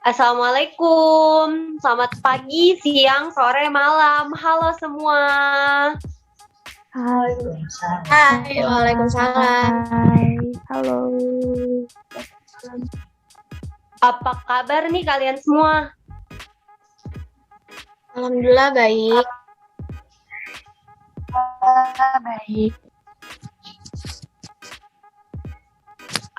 Assalamualaikum, selamat pagi, siang, sore, malam. Halo semua. Hai, Hai, Waalaikumsalam. hai, halo. Apa kabar nih kalian semua? Alhamdulillah baik. Baik.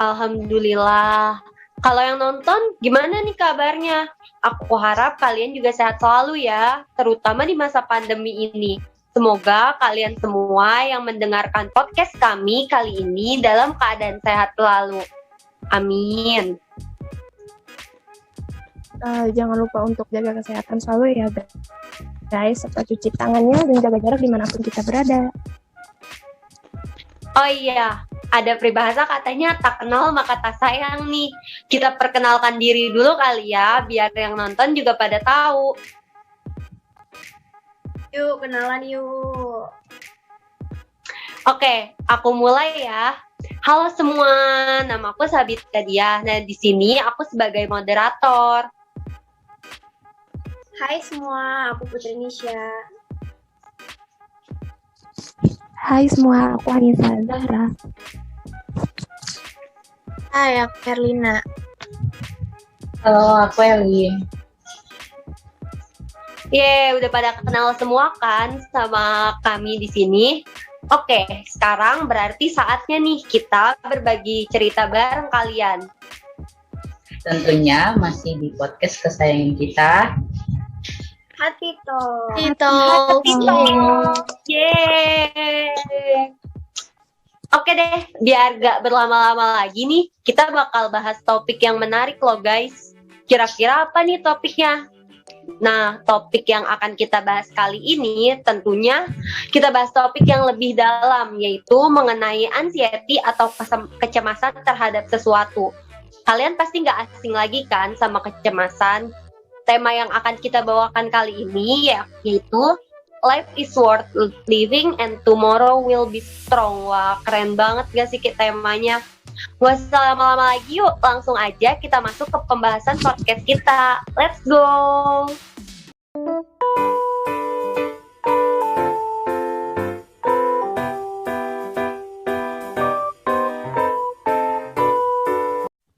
Alhamdulillah. Kalau yang nonton, gimana nih kabarnya? Aku harap kalian juga sehat selalu ya, terutama di masa pandemi ini. Semoga kalian semua yang mendengarkan podcast kami kali ini dalam keadaan sehat selalu. Amin. Jangan lupa untuk jaga kesehatan selalu ya, guys. Serta cuci tangannya dan jaga jarak dimanapun kita berada. Oh iya, ada peribahasa katanya tak kenal maka tak sayang nih. Kita perkenalkan diri dulu kali ya, biar yang nonton juga pada tahu. Yuk, kenalan yuk. Oke, aku mulai ya. Halo semua, nama aku Sabita Dia. Nah, di sini aku sebagai moderator. Hai semua, aku Putri Nisha. Hai semua, aku Anissa Zahra. Hai, aku Erlina. Halo, aku Elin. Udah pada kenal semua kan sama kami di sini. Oke, sekarang berarti saatnya nih kita berbagi cerita bareng kalian. Tentunya masih di podcast kesayangan kita. Hati Talk. Yeay. Oke deh, biar gak berlama-lama lagi nih, kita bakal bahas topik yang menarik loh guys. Kira-kira apa nih topiknya? Nah, topik yang akan kita bahas kali ini tentunya kita bahas topik yang lebih dalam, yaitu mengenai anxiety atau kecemasan terhadap sesuatu. Kalian pasti gak asing lagi kan sama kecemasan. Tema yang akan kita bawakan kali ini yaitu Life is worth living and tomorrow will be strong. Wah, keren banget gak sih temanya? Gak usah lama-lama lagi, yuk langsung aja kita masuk ke pembahasan podcast kita. Let's go!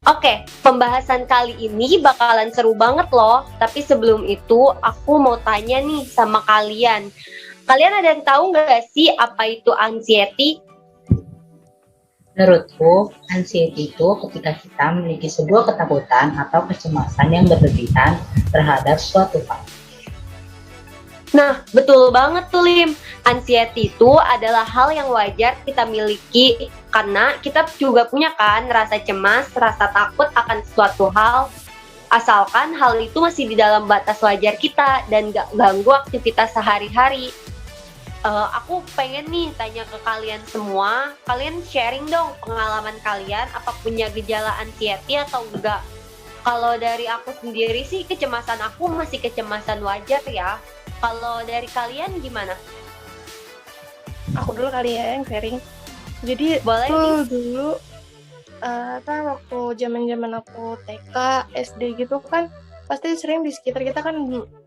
Oke, pembahasan kali ini bakalan seru banget loh. Tapi sebelum itu, aku mau tanya nih sama kalian. Kalian ada yang tahu nggak sih apa itu anxiety? Menurutku, anxiety itu ketika kita memiliki sebuah ketakutan atau kecemasan yang berlebihan terhadap suatu hal. Nah, betul banget tuh Lim. Anxiety itu adalah hal yang wajar kita miliki karena kita juga punya kan rasa cemas, rasa takut akan suatu hal. Asalkan hal itu masih di dalam batas wajar kita dan gak ganggu aktivitas sehari-hari. Aku pengen nih tanya ke kalian semua, kalian sharing dong pengalaman kalian, apa punya gejala anxiety atau enggak. Kalau dari aku sendiri sih kecemasan aku masih kecemasan wajar ya. Kalau dari kalian gimana? Aku dulu kali ya yang sharing. Jadi Boleh tuh nih. dulu waktu zaman aku TK, SD gitu kan pasti sering di sekitar kita kan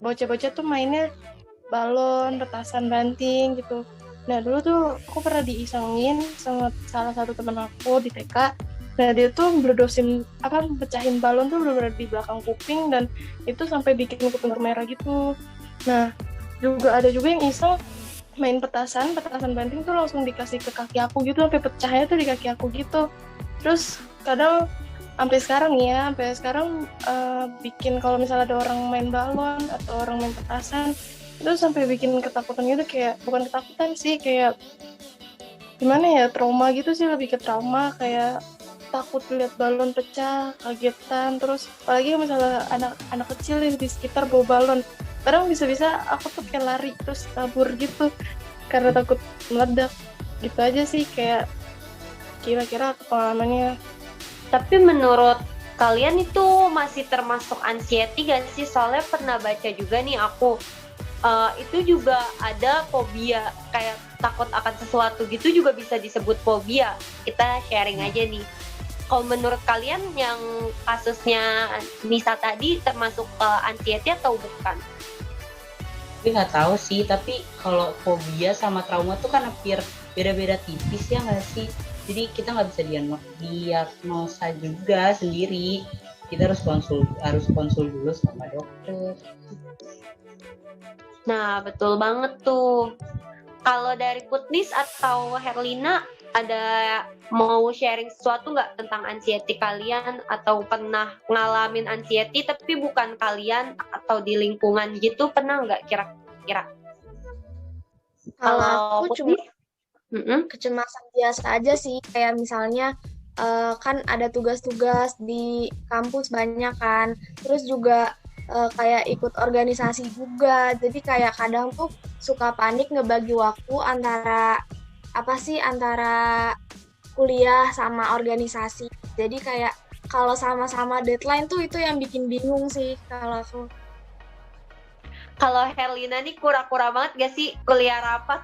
bocah-bocah tuh mainnya balon, petasan banting gitu. Nah dulu tuh aku pernah diisengin sama salah satu teman aku di TK. Nah dia tuh pecahin balon tuh bener-bener di belakang kuping dan itu sampai bikin kuping merah gitu. Nah juga ada juga yang iseng main petasan banting tuh langsung dikasih ke kaki aku gitu, sampai pecahnya tuh di kaki aku gitu. Terus kadang sampai sekarang bikin kalau misalnya ada orang main balon atau orang main petasan itu sampai bikin ketakutan gitu, kayak bukan ketakutan sih, kayak gimana ya, trauma gitu sih, lebih ke trauma, kayak takut lihat balon pecah, kagetan. Terus apalagi misalnya anak kecil di sekitar bawa balon, kadang bisa-bisa aku tuh kayak lari terus kabur gitu karena takut meledak. Gitu aja sih kayak kira-kira pengalamannya. Tapi menurut kalian itu masih termasuk anxiety gak sih? Soalnya pernah baca juga nih aku, itu juga ada fobia, kayak takut akan sesuatu gitu juga bisa disebut fobia. Kita sharing aja nih. kalau menurut kalian yang kasusnya Nisa tadi termasuk anxiety atau bukan? Tapi nggak tahu sih, tapi kalau fobia sama trauma tuh kan hampir beda-beda tipis ya nggak sih? Jadi kita nggak bisa diagnosa juga sendiri. Kita harus konsul dulu sama dokter. Nah, betul banget tuh. Kalau dari Putnis atau Herlina, ada mau sharing sesuatu nggak tentang anxiety kalian, atau pernah ngalamin anxiety tapi bukan kalian atau di lingkungan gitu, pernah nggak kira-kira? Kalau aku cuma Mm-mm. kecemasan biasa aja sih, kayak misalnya kan ada tugas-tugas di kampus banyak kan, terus juga kayak ikut organisasi juga, jadi kayak kadang tuh suka panik ngebagi waktu antara kuliah sama organisasi. Jadi kayak kalau sama-sama deadline tuh itu yang bikin bingung sih kalau aku. Kalau Herlina nih kura-kura banget gak sih kuliah rapat?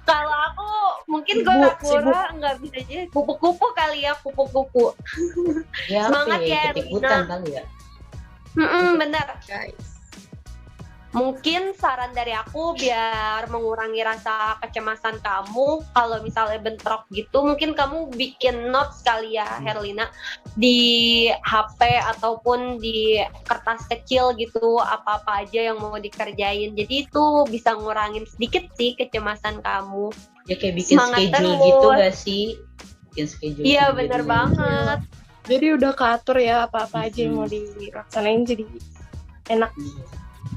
Kalau aku mungkin kura-kura nggak bisa aja, kupu-kupu kali ya, kupu-kupu. Ya, Semangat ya, ikut-ikutan Herlina. kali ya. Benar. Guys. Mungkin saran dari aku biar mengurangi rasa kecemasan kamu, kalau misalnya bentrok gitu, mungkin kamu bikin notes kali ya, Herlina, di HP ataupun di kertas kecil gitu, apa-apa aja yang mau dikerjain. Jadi itu bisa ngurangin sedikit sih kecemasan kamu. Ya kayak bikin Semangat schedule terus. gitu gak sih? Bikin schedule. Iya, gitu bener jadinya. banget. Jadi udah keatur ya apa-apa aja yang mau dilaksanain, jadi enak.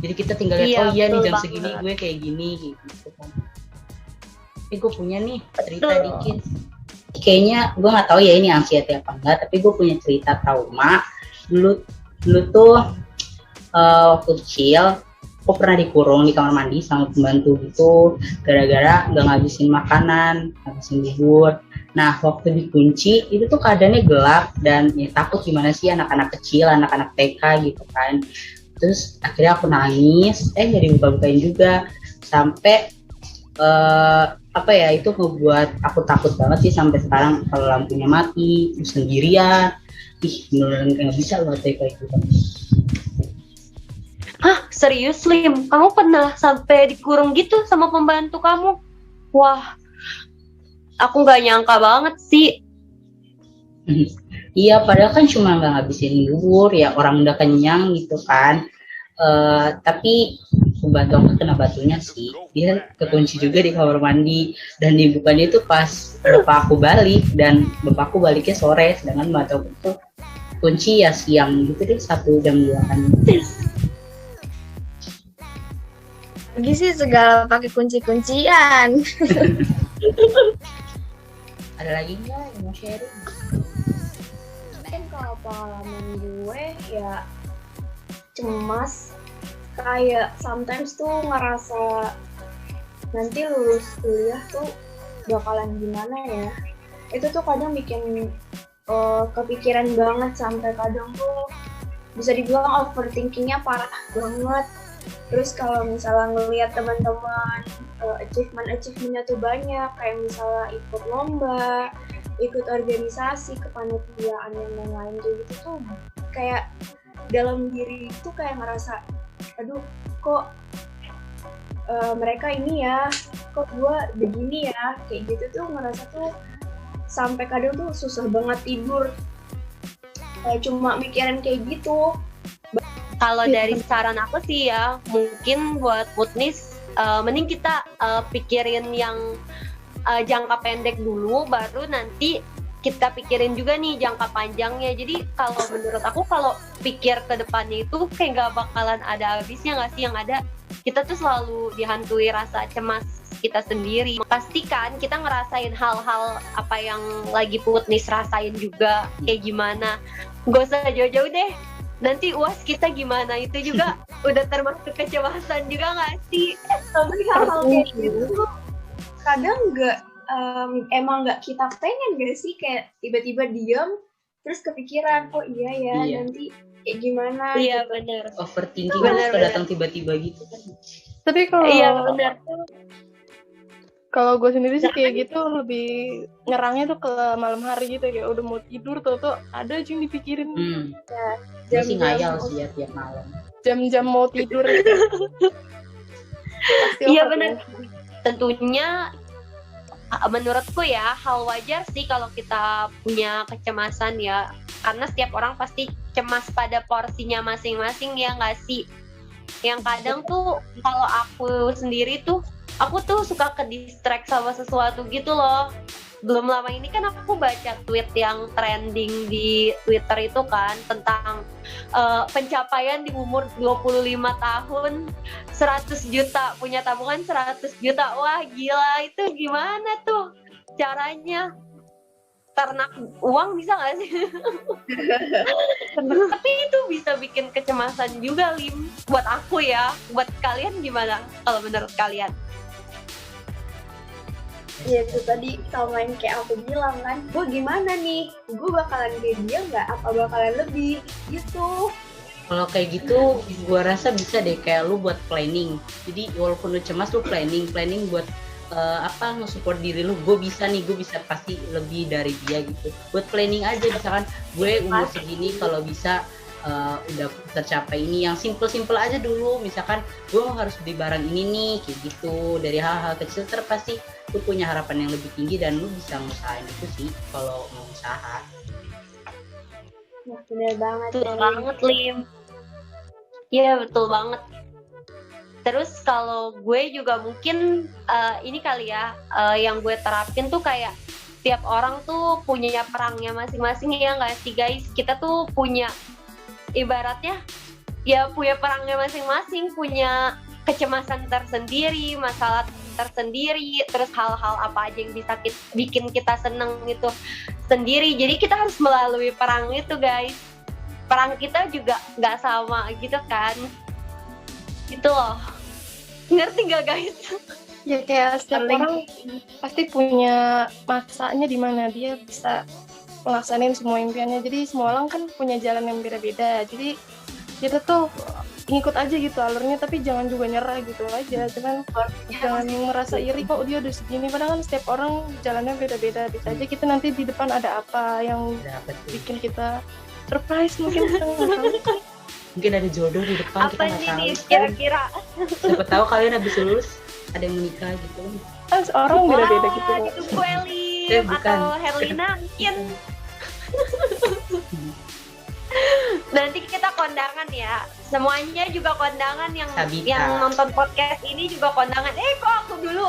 Jadi kita tinggal lihat, Iya, oh iya nih betul jam banget. segini gue kayak gini gitu kan. Tapi gue punya nih cerita Betul. dikit. Kayaknya gue nggak tahu ya ini anxiety apa enggak, tapi gue punya cerita trauma. Dulu tuh waktu kecil, gue pernah dikurung di kamar mandi sama pembantu gitu, gara-gara nggak ngabisin makanan, ngabisin bubur. Nah, waktu dikunci itu tuh keadaannya gelap dan ya takut gimana sih anak-anak kecil, anak-anak TK gitu kan. Terus akhirnya aku nangis, jadi buka-bukain juga sampai itu ngebuat aku takut banget sih sampai sekarang kalau lampunya mati, terus sendirian. Beneran nggak bisa loh kayak gitu. Hah, serius Lim? Kamu pernah sampai dikurung gitu sama pembantu kamu? Wah, aku nggak nyangka banget sih. Iya, padahal kan cuma nggak ngabisin bubur ya, orang udah kenyang gitu kan. Tapi pembantu aku kena batunya sih. Dia kekunci juga di kamar mandi dan dibukanya itu pas bapak aku balik, dan bapakku baliknya sore, sedangkan pembantu aku tuh kunci ya siang gitu deh, 1 jam 2 kan. Lagi sih segala pakai kunci-kuncian. Ada lagi nggak yang mau sharing? Mungkin kalau pengalaman gue ya cemas, kayak sometimes tuh ngerasa nanti lulus kuliah tuh bakalan gimana ya. Itu tuh kadang bikin kepikiran banget, sampai kadang tuh bisa dibilang overthinkingnya parah banget. Terus kalau misalnya ngelihat teman-teman achievementnya tuh banyak, kayak misalnya ikut lomba, ikut organisasi, kepanitiaan yang lain kayak gitu tuh, kayak dalam diri itu kayak ngerasa, aduh kok mereka ini ya, kok gue begini ya, kayak gitu tuh ngerasa tuh sampai kadang tuh susah banget tidur, kayak cuma mikirin kayak gitu. Kalau dari saran aku sih ya, mungkin buat Putnis, mending kita pikirin yang jangka pendek dulu, baru nanti kita pikirin juga nih jangka panjangnya. Jadi kalau menurut aku, kalau pikir ke depannya itu kayak gak bakalan ada habisnya gak sih? Yang ada kita tuh selalu dihantui rasa cemas kita sendiri. Pastikan kita ngerasain hal-hal apa yang lagi Putnis rasain juga kayak gimana. Gak usah jauh-jauh deh, nanti UAS kita gimana itu juga udah termasuk kecemasan juga gak sih? Tapi hal-hal kayak gitu tuh kadang emang nggak kita pengen gak sih, kayak tiba-tiba diam terus kepikiran, oh iya ya nanti kayak gimana. Iya benar. Overthinking suka datang tiba-tiba gitu kan. Tapi kalau Iya benar. Kalau gue sendiri sih kayak gitu lebih nyerangnya tuh ke malam hari gitu, kayak udah mau tidur tuh ada aja yang dipikirin. Gue sih ngayal sih ya tiap malam. Jam-jam mau tidur gitu. Pasti Iya overthinking. benar. Tentunya menurutku ya hal wajar sih kalau kita punya kecemasan ya, karena setiap orang pasti cemas pada porsinya masing-masing ya nggak sih. Yang kadang tuh kalau aku sendiri tuh aku tuh suka ke distract sama sesuatu gitu loh. Belum lama ini kan aku baca tweet yang trending di Twitter itu kan tentang pencapaian di umur 25 tahun 100 juta, punya tabungan 100 juta. Wah gila, itu gimana tuh caranya? Ternak uang bisa gak sih? Tapi itu bisa bikin kecemasan juga, Lim. Buat aku ya. Buat kalian gimana kalau menurut kalian? Ya itu tadi sama yang kayak aku bilang kan, gue gimana nih, gue bakalan kayak dia nggak, apa bakalan lebih gitu. Kalau kayak gitu, gue rasa bisa deh kayak lu buat planning. Jadi walaupun lu cemas, lu planning buat nge-support diri lu. Gue bisa pasti lebih dari dia gitu. Buat planning aja, misalkan gue umur segini kalau bisa udah tercapai ini, yang simple aja dulu. Misalkan gue harus beli barang ini nih, kayak gitu. Dari hal-hal kecil pasti lu punya harapan yang lebih tinggi dan lu bisa ngusahain itu sih kalau mau usaha. Nah, bener banget. Betul banget, Lim. Iya betul banget. Terus kalau gue juga mungkin ini kali ya, yang gue terapin tuh kayak tiap orang tuh punya perangnya masing-masing ya nggak sih guys? Kita tuh punya ibaratnya ya punya perangnya masing-masing, punya kecemasan tersendiri, masalah tersendiri, terus hal-hal apa aja yang bisa bikin kita seneng itu sendiri. Jadi kita harus melalui perang itu guys. Perang kita juga nggak sama gitu kan, gitu loh. Ngerti nggak guys? Ya kayak setiap orang pasti punya masanya di mana dia bisa melaksanain semua impiannya. Jadi semua orang kan punya jalan yang beda-beda. Jadi kita tuh ngikut aja gitu alurnya, tapi jangan juga nyerah gitu aja. Jangan merasa iri kok dia udah segini. Padahal kan setiap orang jalannya beda-beda. Bisa aja kita nanti di depan ada apa yang bikin kita surprise mungkin. Mungkin ada jodoh di depan, Apa kita nggak tahu. nih kira-kira? Siapa tahu kalian habis lulus ada yang menikah gitu. Kan orang beda-beda gitu. Wah, itu gue Lim bukan. atau Herlina mungkin. Nanti kita kondangan ya. Semuanya juga kondangan, yang Sabita. yang nonton podcast ini juga kondangan. Kok aku dulu.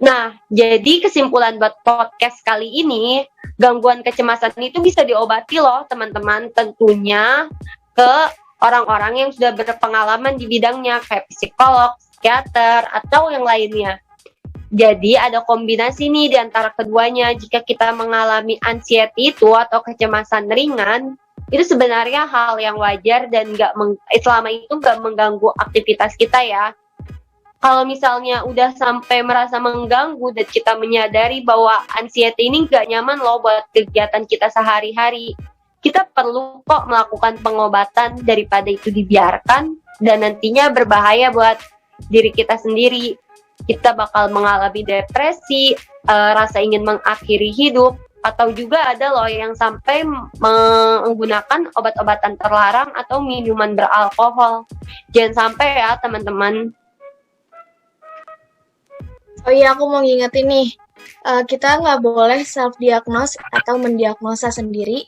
Nah, jadi kesimpulan buat podcast kali ini, gangguan kecemasan itu bisa diobati loh teman-teman, tentunya ke orang-orang yang sudah berpengalaman di bidangnya kayak psikolog, psikiater, atau yang lainnya. Jadi ada kombinasi nih di antara keduanya. Jika kita mengalami anxiety itu atau kecemasan ringan, itu sebenarnya hal yang wajar dan selama itu nggak mengganggu aktivitas kita ya. Kalau misalnya udah sampai merasa mengganggu dan kita menyadari bahwa anxiety ini nggak nyaman loh buat kegiatan kita sehari-hari, kita perlu kok melakukan pengobatan daripada itu dibiarkan dan nantinya berbahaya buat diri kita sendiri. Kita bakal mengalami depresi, rasa ingin mengakhiri hidup, atau juga ada loh yang sampai menggunakan obat-obatan terlarang atau minuman beralkohol. Jangan sampai ya teman-teman. Oh iya, aku mau ngingetin nih, kita nggak boleh self-diagnose atau mendiagnosa sendiri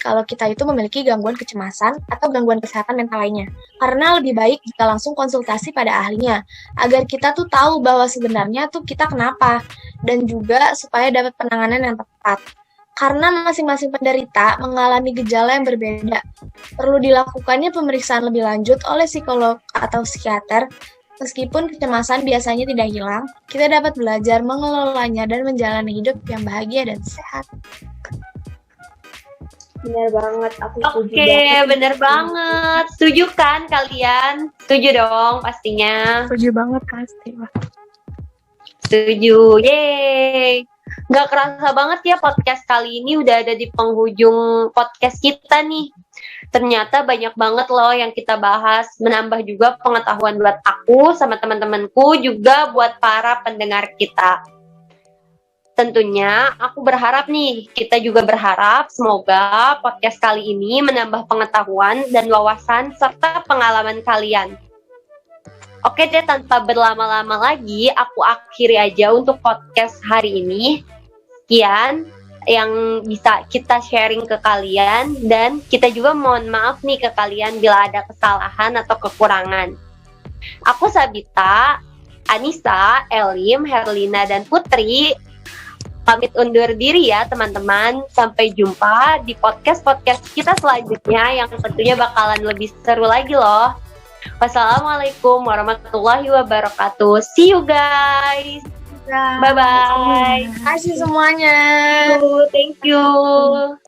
kalau kita itu memiliki gangguan kecemasan atau gangguan kesehatan mental lainnya. Karena lebih baik jika langsung konsultasi pada ahlinya, agar kita tuh tahu bahwa sebenarnya tuh kita kenapa, dan juga supaya dapat penanganan yang tepat. Karena masing-masing penderita mengalami gejala yang berbeda, perlu dilakukannya pemeriksaan lebih lanjut oleh psikolog atau psikiater. Meskipun kecemasan biasanya tidak hilang, kita dapat belajar mengelolanya dan menjalani hidup yang bahagia dan sehat. Benar banget, aku setuju. Oke, bener banget. Setuju kan kalian? Setuju dong pastinya. Setuju banget pasti. Setuju, yeay. Gak kerasa banget ya podcast kali ini udah ada di penghujung podcast kita nih. Ternyata banyak banget loh yang kita bahas, menambah juga pengetahuan buat aku sama teman-temanku, juga buat para pendengar kita. Tentunya aku berharap nih, kita juga berharap semoga podcast kali ini menambah pengetahuan dan wawasan serta pengalaman kalian. Oke deh, tanpa berlama-lama lagi, aku akhiri aja untuk podcast hari ini. Sekian yang bisa kita sharing ke kalian, dan kita juga mohon maaf nih ke kalian bila ada kesalahan atau kekurangan. Aku Sabita, Anissa, Elim, Herlina, dan Putri pamit undur diri ya teman-teman. Sampai jumpa di podcast-podcast kita selanjutnya yang tentunya bakalan lebih seru lagi loh. Wassalamualaikum warahmatullahi wabarakatuh. See you guys. Bye-bye. Terima kasih semuanya. Thank you.